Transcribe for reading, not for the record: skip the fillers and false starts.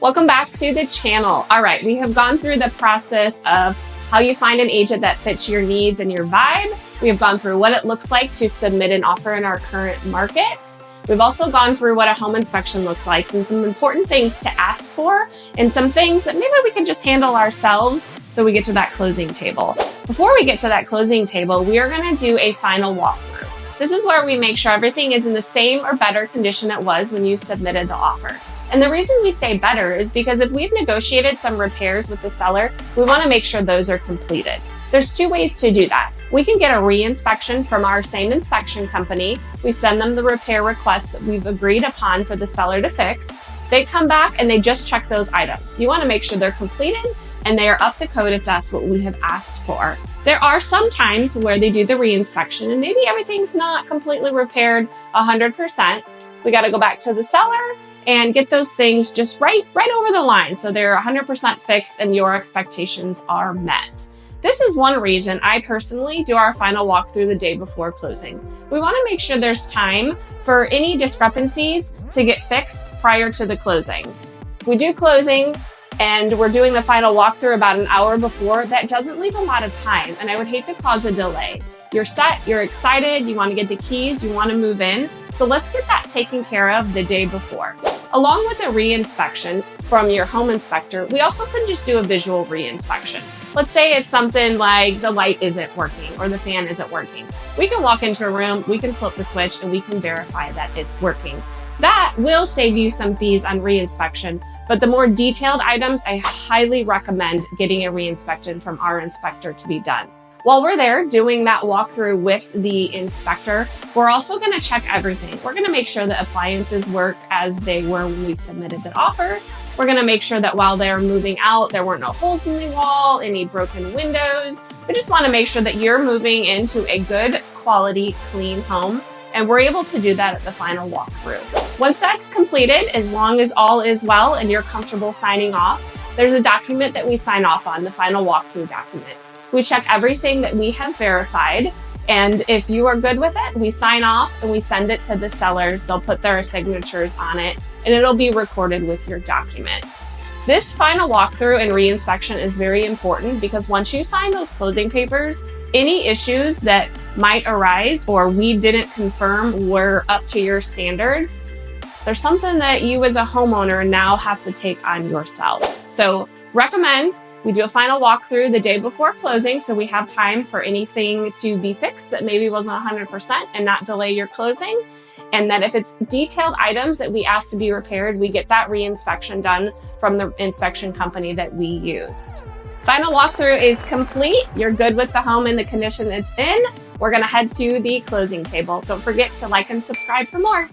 Welcome back to the channel. All right, we have gone through the process of how you find an agent that fits your needs and your vibe. We have gone through what it looks like to submit an offer in our current market. We've also gone through what a home inspection looks like and some important things to ask for and some things that maybe we can just handle ourselves so we get to that closing table. Before we get to that closing table, we are going to do a final walkthrough. This is where we make sure everything is in the same or better condition it was when you submitted the offer. And the reason we say better is because if we've negotiated some repairs with the seller, we want to make sure those are completed. There's two ways to do that. We can get a re-inspection from our same inspection company. We send them the repair requests that we've agreed upon for the seller to fix. They come back and they just check those items. You want to make sure they're completed and they are up to code if that's what we have asked for. There are some times where they do the re-inspection and maybe everything's not completely repaired 100%. We got to go back to the seller and get those things just right over the line so they're 100% fixed and your expectations are met. This is one reason I personally do our final walkthrough the day before closing. We want to make sure there's time for any discrepancies to get fixed prior to the closing. If we do closing and we're doing the final walkthrough about an hour before, that doesn't leave a lot of time, and I would hate to cause a delay. You're set, you're excited, you want to get the keys, you want to move in. So let's get that taken care of the day before. Along with a re-inspection from your home inspector, we also can just do a visual re-inspection. Let's say it's something like the light isn't working or the fan isn't working. We can walk into a room, we can flip the switch, and we can verify that it's working. That will save you some fees on re-inspection, but the more detailed items, I highly recommend getting a re-inspection from our inspector to be done. While we're there doing that walkthrough with the inspector, we're also going to check everything. We're going to make sure the appliances work as they were when we submitted the offer. We're going to make sure that while they're moving out, there weren't no holes in the wall, any broken windows. We just want to make sure that you're moving into a good quality, clean home. And we're able to do that at the final walkthrough. Once that's completed, as long as all is well and you're comfortable signing off, there's a document that we sign off on, the final walkthrough document. We check everything that we have verified, and if you are good with it, we sign off and we send it to the sellers. They'll put their signatures on it, and it'll be recorded with your documents. This final walkthrough and re-inspection is very important because once you sign those closing papers, any issues that might arise or we didn't confirm were up to your standards, there's something that you as a homeowner now have to take on yourself. So recommend we do a final walkthrough the day before closing so we have time for anything to be fixed that maybe wasn't 100% and not delay your closing. And that if it's detailed items that we ask to be repaired, we get that re-inspection done from the inspection company that we use. Final walkthrough is complete. You're good with the home and the condition it's in. We're going to head to the closing table. Don't forget to like and subscribe for more.